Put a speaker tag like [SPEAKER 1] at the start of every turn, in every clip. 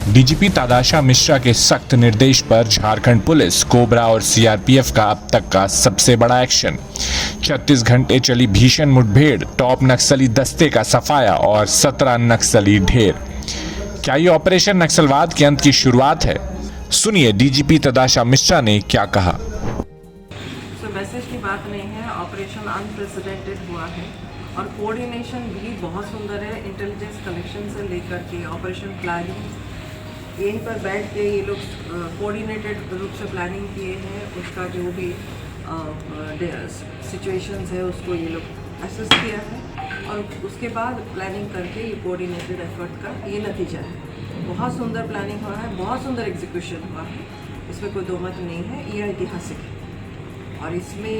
[SPEAKER 1] DGP तादाशा Mishra के सख्त निर्देश पर झारखंड पुलिस, कोबरा और सीआरपीएफ का अब तक का सबसे बड़ा एक्शन। 36 घंटे चली भीषण मुठभेड़, टॉप नक्सली दस्ते का सफाया और 17 नक्सली ढेर। क्या ये ऑपरेशन नक्सलवाद के अंत की शुरुआत है? सुनिए डीजीपी तादाशा मिश्रा ने क्या कहा।
[SPEAKER 2] मैसेज की बात नहीं है, ऑपरेशन अनप्रेसिडेंटेड हुआ है और कोऑर्डिनेशन भी बहुत सुंदर है। इंटेलिजेंस कलेक्शन से लेकर के ऑपरेशन प्लानिंग, यहीं पर बैठ के ये लोग कोऑर्डिनेटेड रूप से प्लानिंग किए हैं। उसका जो भी सिचुएशंस है उसको ये लोग असेस किया है और उसके बाद प्लानिंग करके ये कोऑर्डिनेटेड एफर्ट का ये नतीजा है। बहुत सुंदर प्लानिंग हुआ है, बहुत सुंदर एग्जीक्यूशन हुआ है, इसमें कोई दो मत नहीं है। यह ऐतिहासिक है और इसमें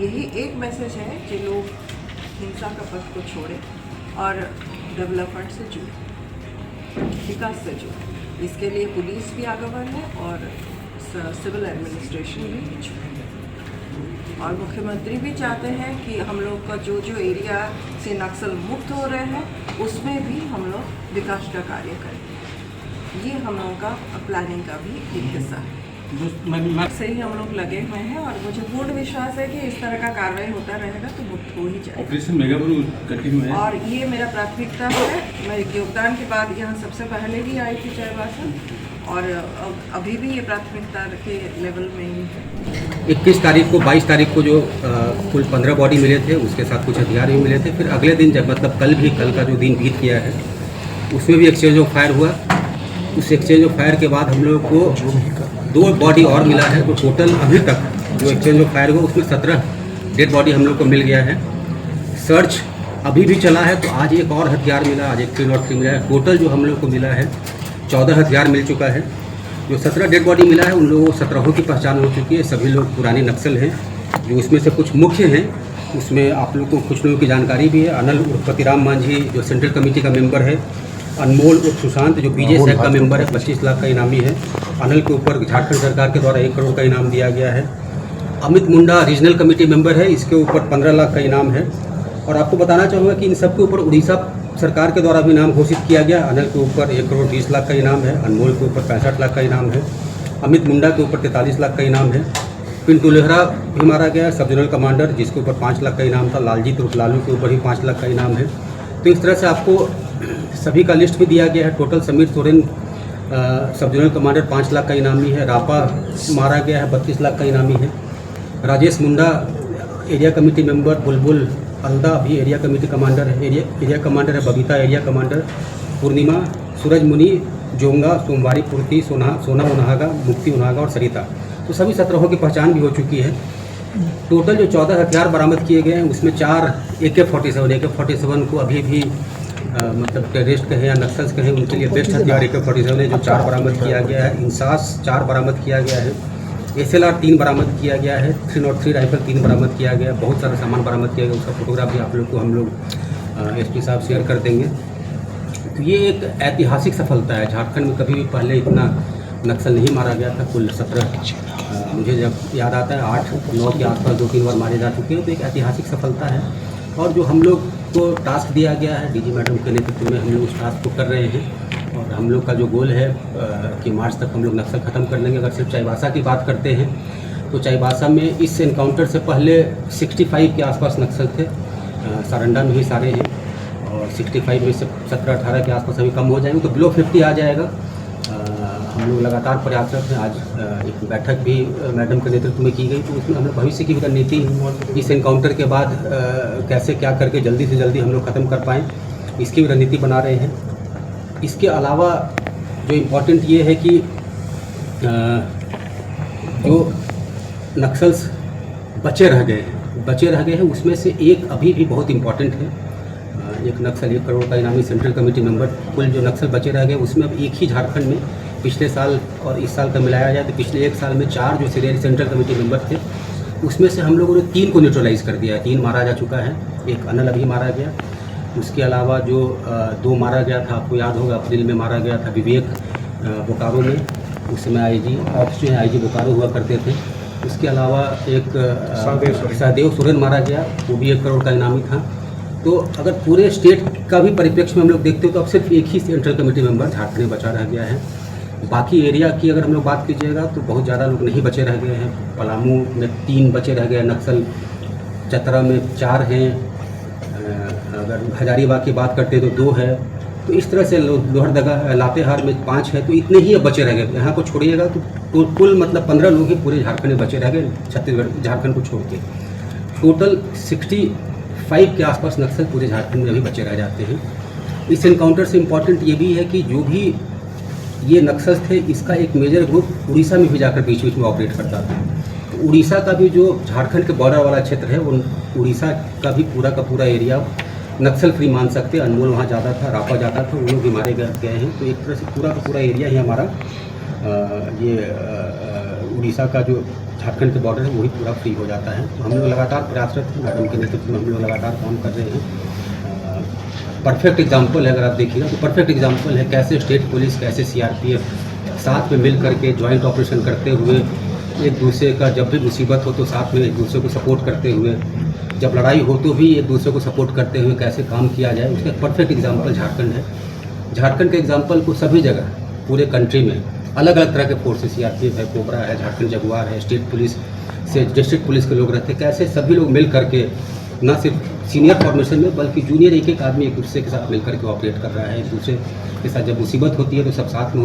[SPEAKER 2] यही एक मैसेज है कि लोग हिंसा का पथ को छोड़ें और डेवलपमेंट से जुड़ें, विकास से जुड़ें। इसके लिए पुलिस भी आगे बढ़े और सिविल एडमिनिस्ट्रेशन भी जुड़े। और मुख्यमंत्री भी चाहते हैं कि हम लोग का जो जो एरिया से नक्सल मुक्त हो रहे हैं उसमें भी हम लोग विकास का कार्य करें। ये हम लोगों का प्लानिंग का भी एक हिस्सा है। से ही हम लोग लगे हुए हैं और मुझे पूर्ण विश्वास है कि इस तरह का कार्रवाई होता रहेगा तो मुक्त हो ही जाएगा।
[SPEAKER 3] ऑपरेशन मेगापुर कंटिन्यू है
[SPEAKER 2] और ये मेरा प्राथमिकता है। मेरे योगदान के बाद यहाँ सबसे पहले भी आई थी चाईबासा और अभी भी ये प्राथमिकता के लेवल में ही है।
[SPEAKER 4] 21 तारीख को 22 तारीख को जो कुल 15 बॉडी मिले थे, उसके साथ कुछ हथियार भी मिले थे। फिर अगले दिन जब मतलब कल का जो दिन बीत गया है उसमें भी एक्सचेंज ऑफ फायर हुआ। उस एक्सचेंज ऑफ फायर के बाद हम लोग को 2 बॉडी और मिला है। तो टोटल अभी तक जो एक्सचेंज ऑफ फायर हुआ उसमें 17 डेड बॉडी हम लोग को मिल गया है। सर्च अभी भी चला है, तो आज एक और हथियार मिला, आज एक 303 मिला है। टोटल जो हम लोग को मिला है 14 हथियार मिल चुका है। जो 17 डेड बॉडी मिला है उन लोगों 17 की पहचान हो चुकी है। सभी लोग पुराने नक्सल हैं। जो उसमें से कुछ मुख्य हैं उसमें आप लोग को कुछ लोगों की जानकारी भी है। अनिल उर्फ पतिराम मांझी जो सेंट्रल कमेटी का मेंबर है, अनमोल उर्फ सुशांत जो बीजे सैक का मेंबर है, 25 लाख का इनामी है। अनिल के ऊपर झारखंड सरकार के द्वारा 1 करोड़ का इनाम दिया गया है। अमित मुंडा रीजनल कमेटी मेंबर है, इसके ऊपर 15 लाख का इनाम है। और आपको बताना चाहूँगा कि इन सब के ऊपर उड़ीसा सरकार के द्वारा भी इनाम घोषित किया गया। अनिल के ऊपर 1 करोड़ 20 लाख का इनाम है, अनमोल के ऊपर 65 लाख का इनाम है, अमित मुंडा के ऊपर 43 लाख का इनाम है। पिंटू लोहरा भी मारा गया, सब जोनल कमांडर, जिसके ऊपर 5 लाख का इनाम था। लालजीत उर्फ लालू के ऊपर भी 5 लाख का इनाम है। तो इस तरह से आपको सभी का लिस्ट भी दिया गया है। टोटल समीर सोरेन सब जोनल कमांडर 5 लाख का इनामी है। रापा मारा गया है, 32 लाख का इनामी है। राजेश मुंडा एरिया कमेटी मेंबर, बुलबुल अलदा भी एरिया कमेटी कमांडर है, एरिया कमांडर है। बबीता एरिया कमांडर, पूर्णिमा, सूरज मुनि, जोंगा, सोमवारी पूर्ति, सोना उन्हागा, मुक्ति उन्हागा और सरिता। तो सभी 17 की पहचान भी हो चुकी है। टोटल जो 14 हथियार बरामद किए गए हैं उसमें 4 AK-47 को अभी भी मतलब टेररिस्ट कहें या नक्सल्स कहें उनके लिए बेस्ट हथियार AK-47 है, जो 4 बरामद किया गया है। इंसास 4 बरामद किया गया है। SLR 3 बरामद किया गया है। 303 राइफल 3 बरामद किया गया। बहुत सारा सामान बरामद किया गया, उसका फोटोग्राफ भी आप लोग को हम लोग SP साहब शेयर कर देंगे। तो ये एक ऐतिहासिक सफलता है। झारखंड में कभी भी पहले इतना नक्सल नहीं मारा गया था। कुल 17 मुझे जब याद आता है 8-9 के आसपास 2-3 बार मारे जा चुके हैं। तो एक ऐतिहासिक सफलता है। और जो हम लोग को टास्क दिया गया है डीजी मैडम के नेतृत्व में, हम लोग उस टास्क को कर रहे हैं। और हम लोग का जो गोल है कि मार्च तक हम लोग नक्सल ख़त्म कर लेंगे। अगर सिर्फ चाईबासा की बात करते हैं तो चाईबासा में इस एनकाउंटर से पहले 65 के आसपास नक्सल थे। सारंडा में ही सारे हैं और 65 में से 17-18 के आसपास अभी कम हो जाएंगे, तो बिलो 50 आ जाएगा। हम लोग लगातार प्रयासरत हैं। आज एक बैठक भी मैडम के नेतृत्व में की गई, तो उसमें हम लोग भविष्य की रणनीति इस एनकाउंटर के बाद कैसे क्या करके जल्दी से जल्दी हम लोग ख़त्म कर पाएँ, इसकी भी रणनीति बना रहे हैं। इसके अलावा जो इम्पोर्टेंट ये है कि जो नक्सल्स बचे रह गए हैं उसमें से एक अभी भी बहुत इम्पोर्टेंट है। एक नक्सल 1 करोड़ का इनामी सेंट्रल कमेटी मेंबर। कुल जो नक्सल बचे रह गए उसमें अब एक ही झारखंड में पिछले साल और इस साल का मिलाया जाए तो पिछले 1 साल में 4 जो सेंट्रल कमेटी मेंबर थे उसमें से हम लोगों ने 3 को न्यूट्रलाइज़ कर दिया है। 3 मारा जा चुका है। एक अनिल अभी मारा गया। उसके अलावा जो 2 मारा गया था, आपको याद होगा अप्रैल में मारा गया था विवेक बोकारो में। उस समय IG ऑप्स जो है IG बोकारो हुआ करते थे। उसके अलावा एक सहदेव सोरेन मारा गया, वो भी 1 करोड़ का इनामी था। तो अगर पूरे स्टेट का भी परिप्रेक्ष्य में हम लोग देखते हो तो अब सिर्फ एक ही सेंट्रल कमेटी मेंबर झारखंड में बचा रह गया है। बाकी एरिया की अगर हम लोग बात कीजिएगा तो बहुत ज़्यादा लोग नहीं बचे रह गए हैं। पलामू में 3 बचे रह गए नक्सल, चतरा में 4 हैं, अगर हजारीबाग की बात करते हैं तो 2 है। तो इस तरह से लोहरदगा लातेहार में 5 है, तो इतने ही अब बचे रह गए। यहाँ को छोड़िएगा तो कुल मतलब 15 लोग ही पूरे झारखंड में बचे रह गए, छत्तीसगढ़ झारखंड को छोड़ के। टोटल 65 के आसपास नक्सल पूरे झारखंड में अभी बचे रह जाते हैं। इस एनकाउंटर से इम्पॉर्टेंट ये भी है कि जो भी ये नक्सल थे, इसका एक मेजर ग्रुप उड़ीसा में भी जाकर बीच बीच में ऑपरेट करता था। तो उड़ीसा का भी जो झारखंड के बॉर्डर वाला क्षेत्र है, वो उड़ीसा का भी पूरा का पूरा एरिया नक्सल फ्री मान सकते हैं। अनमोल वहाँ ज़्यादा था, रापा ज़्यादा था, वो लोग भी मारे गए हैं। तो एक तरह से पूरा का पूरा एरिया ही हमारा उड़ीसा का जो झारखंड के बॉर्डर है वही पूरा फ्री हो जाता है। तो हम लोग लगातार प्रयासरत हैं, मैडम के नेतृत्व में हम लोग लगातार काम कर रहे हैं। परफेक्ट एग्जाम्पल है, अगर आप देखिएगा तो परफेक्ट एग्जाम्पल है कैसे स्टेट पुलिस, कैसे CRPF साथ में मिल करके जॉइंट ऑपरेशन करते हुए एक दूसरे का जब भी मुसीबत हो तो साथ में एक दूसरे को सपोर्ट करते हुए, जब लड़ाई हो तो भी एक दूसरे को सपोर्ट करते हुए कैसे काम किया जाए, उसका परफेक्ट एग्जाम्पल झारखंड है। झारखंड के एग्जाम्पल को सभी जगह पूरे कंट्री में अलग अलग तरह के फोर्सेस, CRPF है, कोबरा है, झारखंड जगुआर है, स्टेट पुलिस से डिस्ट्रिक्ट पुलिस के लोग रहते हैं, कैसे सभी लोग मिल करके न सिर्फ सीनियर फॉर्मेशन में बल्कि जूनियर एक एक आदमी एक दूसरे के साथ मिल करके ऑपरेट कर रहा है। एक दूसरे के साथ जब मुसीबत होती है तो सब साथ में